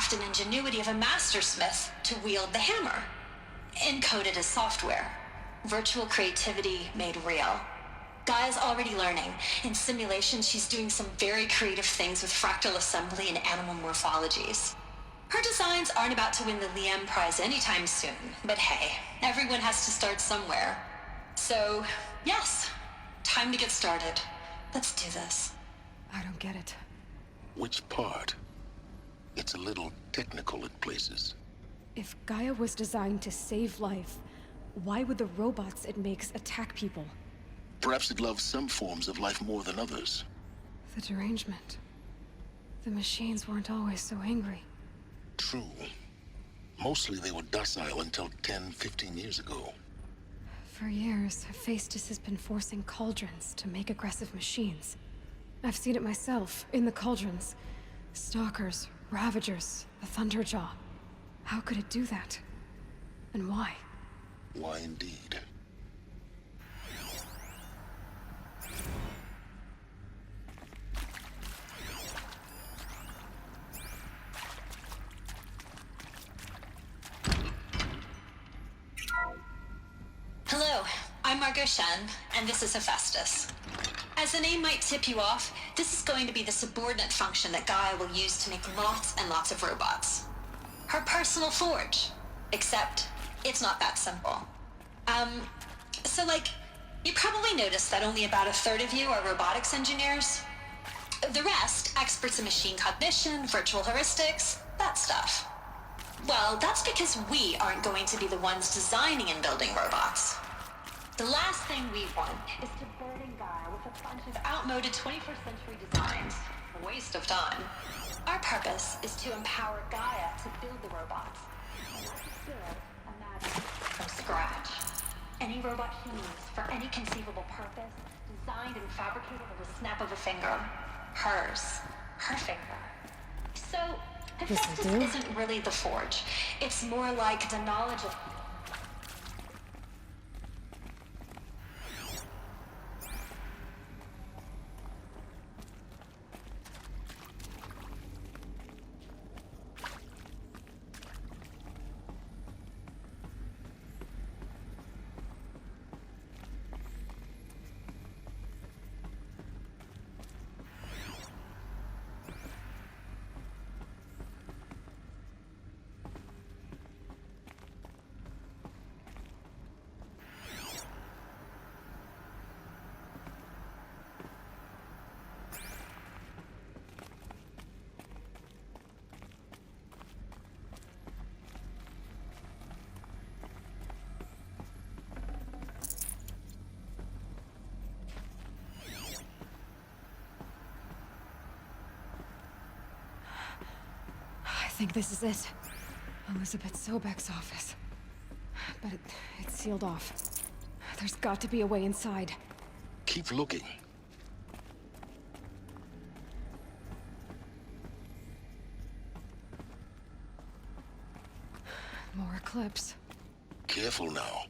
craft and ingenuity of a mastersmith to wield the hammer. Encoded as software. Virtual creativity made real. Gaia's already learning. In simulation, she's doing some very creative things with fractal assembly and animal morphologies. Her designs aren't about to win the Liam Prize anytime soon, but hey, everyone has to start somewhere. So, yes, time to get started. Let's do this. I don't get it. Which part? It's a little technical in places. If Gaia was designed to save life, why would the robots it makes attack people? Perhaps it loves some forms of life more than others. The derangement. The machines weren't always so angry. True. Mostly they were docile until 10, 15 years ago. For years, Hephaestus has been forcing cauldrons to make aggressive machines. I've seen it myself, in the cauldrons. Stalkers, Ravagers, the Thunderjaw. How could it do that? And why? Why indeed? Hello, I'm Margot Shen, and this is Hephaestus. As the name might tip you off, this is going to be the subordinate function that Gaia will use to make lots and lots of robots. Her personal forge. Except, it's not that simple. You probably noticed that only about a third of you are robotics engineers. The rest, experts in machine cognition, virtual heuristics, that stuff. Well, that's because we aren't going to be the ones designing and building robots. The last thing we want is to burden Gaia with a bunch of outmoded 21st century designs. A waste of time. Our purpose is to empower Gaia to build the robots. And let's build, imagine, from scratch. Any robot she needs for any conceivable purpose, designed and fabricated at a snap of a finger. Hers. Her finger. So, Hephaestus isn't really the forge. It's more like the knowledge of... I think this is it. Elizabeth Sobek's office. But it's sealed off. There's got to be a way inside. Keep looking. More Eclipse. Careful now.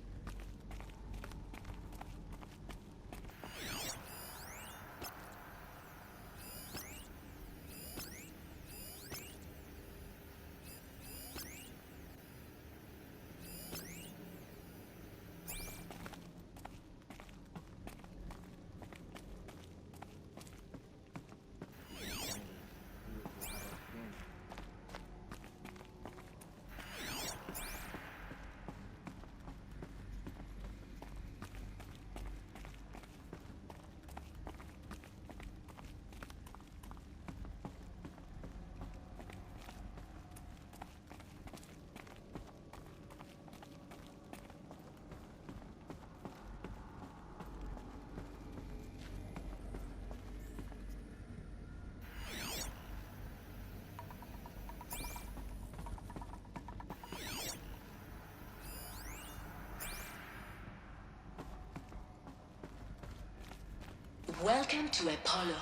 Welcome to Apollo,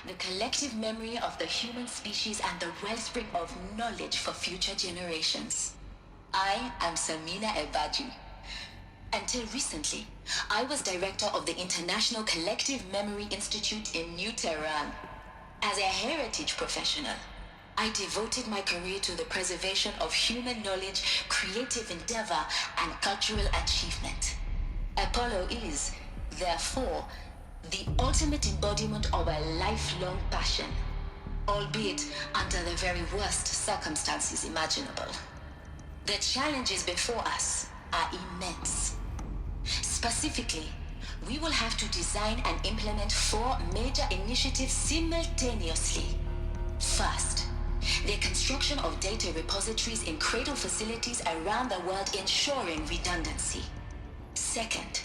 the collective memory of the human species and the wellspring of knowledge for future generations. I am Samina Ebadi. Until recently, I was director of the International Collective Memory Institute in New Tehran. As a heritage professional, I devoted my career to the preservation of human knowledge, creative endeavor, and cultural achievement. Apollo is, therefore, the ultimate embodiment of a lifelong passion, albeit under the very worst circumstances imaginable. The challenges before us are immense. Specifically, we will have to design and implement 4 major initiatives simultaneously. First, the construction of data repositories in cradle facilities around the world ensuring redundancy. Second,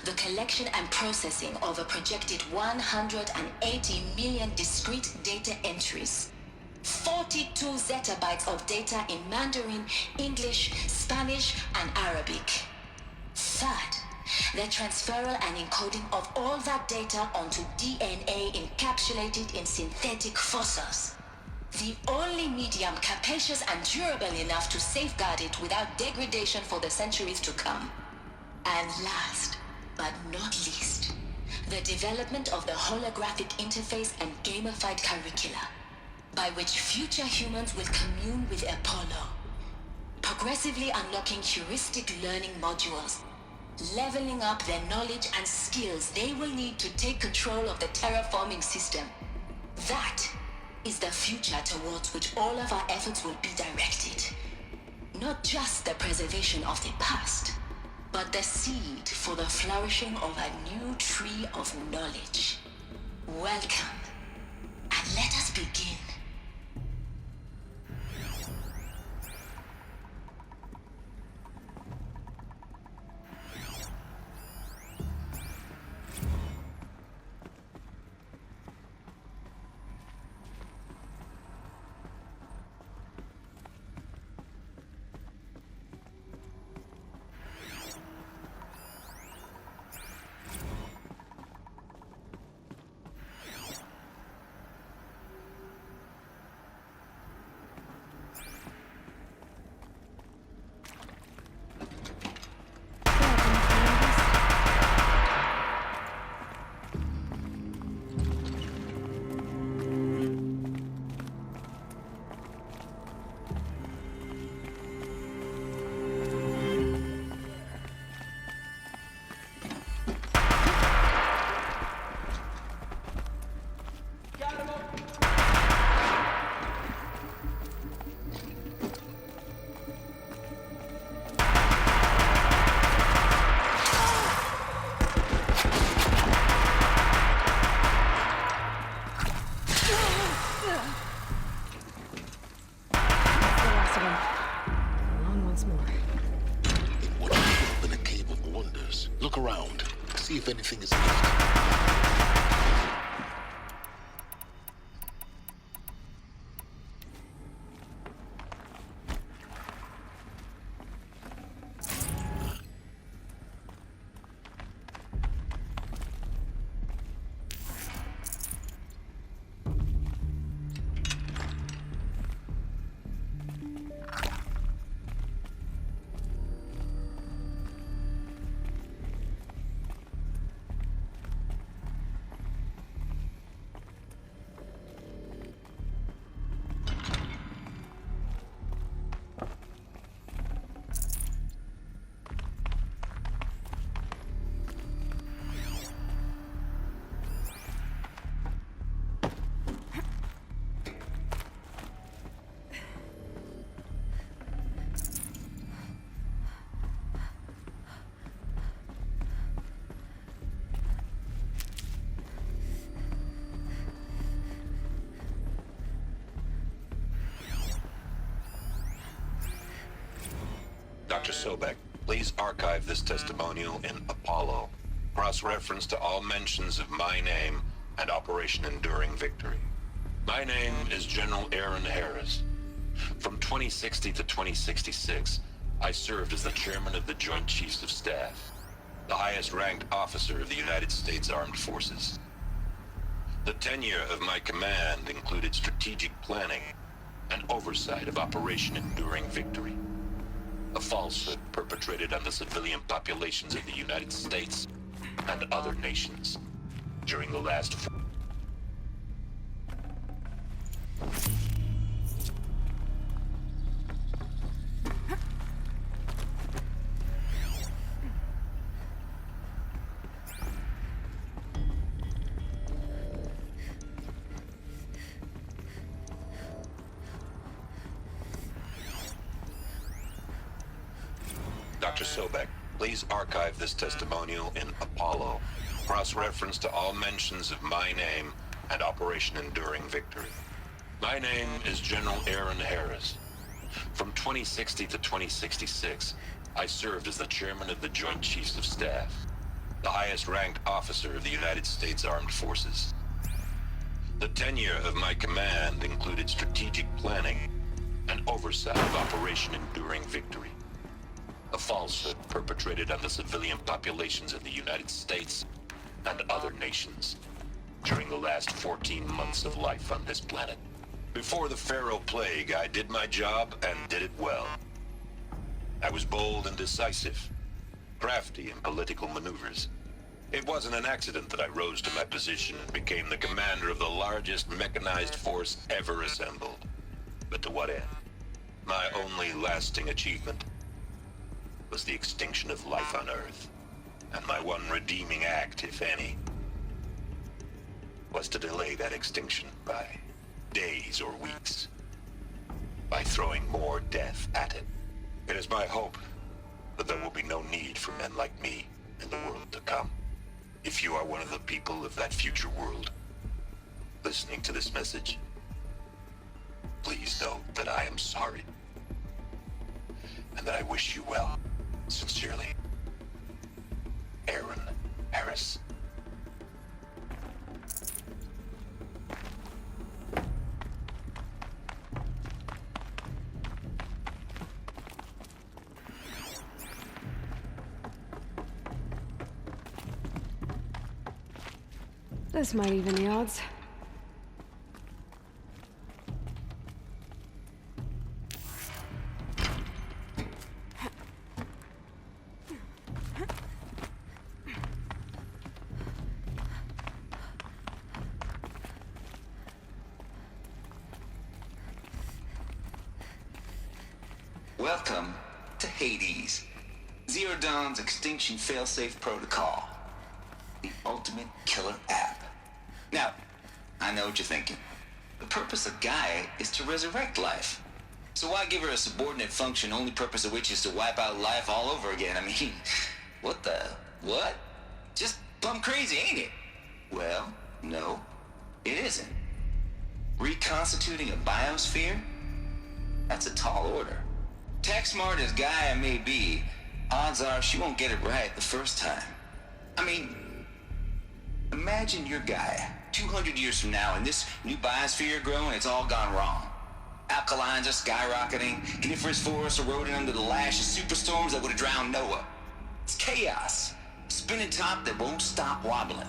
the collection and processing of a projected 180 million discrete data entries. 42 zettabytes of data in Mandarin, English, Spanish, and Arabic. Third, the transferal and encoding of all that data onto DNA encapsulated in synthetic fossils. The only medium capacious and durable enough to safeguard it without degradation for the centuries to come. And last, but not least, the development of the holographic interface and gamified curricula, by which future humans will commune with Apollo, progressively unlocking heuristic learning modules, leveling up their knowledge and skills they will need to take control of the terraforming system. That is the future towards which all of our efforts will be directed. Not just the preservation of the past, but the seed for the flourishing of a new tree of knowledge. Welcome, and let us begin. Look around. See if anything is left. Dr. Sobek, please archive this testimonial in Apollo. Cross-reference to all mentions of my name and Operation Enduring Victory. My name is General Aaron Harris. From 2060 to 2066, I served as the chairman of the Joint Chiefs of Staff, the highest-ranked officer of the United States Armed Forces. The tenure of my command included strategic planning and oversight of Operation Enduring Victory, a falsehood perpetrated on the civilian populations of the United States and other nations during the last Dr. Sobek, please archive this testimonial in Apollo. Cross-reference to all mentions of my name and Operation Enduring Victory. My name is General Aaron Harris. From 2060 to 2066, I served as the chairman of the Joint Chiefs of Staff, the highest-ranked officer of the United States Armed Forces. The tenure of my command included strategic planning and oversight of Operation Enduring Victory, a falsehood perpetrated on the civilian populations of the United States and other nations during the last 14 months of life on this planet. Before the Pharaoh Plague, I did my job and did it well. I was bold and decisive, crafty in political maneuvers. It wasn't an accident that I rose to my position and became the commander of the largest mechanized force ever assembled. But to what end? My only lasting achievement was the extinction of life on Earth. And my one redeeming act, if any, was to delay that extinction by days or weeks, by throwing more death at it. It is my hope that there will be no need for men like me in the world to come. If you are one of the people of that future world listening to this message, please know that I am sorry and that I wish you well. Sincerely, Aaron Harris. This might even the odds. Welcome to Hades, Zero Dawn's extinction failsafe protocol, the ultimate killer app. Now, I know what you're thinking. The purpose of Gaia is to resurrect life. So why give her a subordinate function, only purpose of which is to wipe out life all over again? I mean, what? Just plumb crazy, ain't it? Well, no, it isn't. Reconstituting a biosphere? That's a tall order. Tech smart as Gaia may be, odds are she won't get it right the first time. I mean, imagine you're Gaia, 200 years from now, and this new biosphere growing, it's all gone wrong. Alkalines are skyrocketing, coniferous forests eroding under the lash of superstorms that would have drowned Noah. It's chaos, spinning top that won't stop wobbling.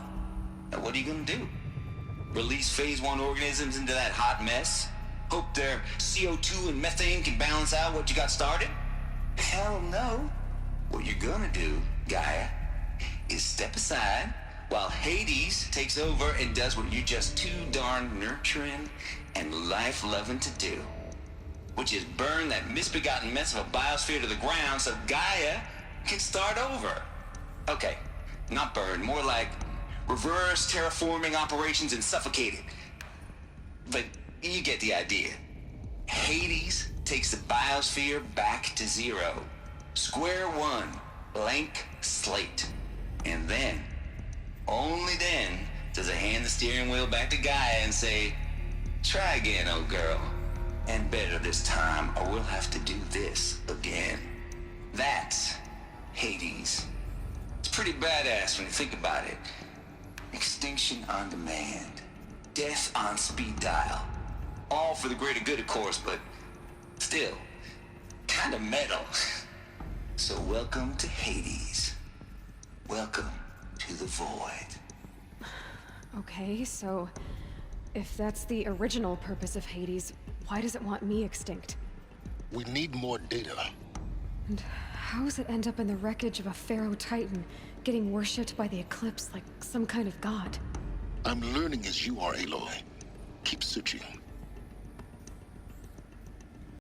Now what are you gonna do? Release phase 1 organisms into that hot mess? Hope their CO2 and methane can balance out what you got started? Hell no. What you're gonna do, Gaia, is step aside while Hades takes over and does what you're just too darn nurturing and life-loving to do, which is burn that misbegotten mess of a biosphere to the ground so Gaia can start over. Okay, not burn, more like reverse terraforming operations and suffocate it. But you get the idea. Hades takes the biosphere back to zero. Square one, blank slate. And then, only then, does it hand the steering wheel back to Gaia and say, try again, old girl. And better this time, or we'll have to do this again. That's Hades. It's pretty badass when you think about it. Extinction on demand. Death on speed dial. All for the greater good, of course, but still, kind of metal. So welcome to Hades. Welcome to the void. Okay, so if that's the original purpose of Hades, why does it want me extinct? We need more data. And how does it end up in the wreckage of a Pharaoh Titan, getting worshipped by the Eclipse like some kind of god? I'm learning as you are, Aloy. Keep searching.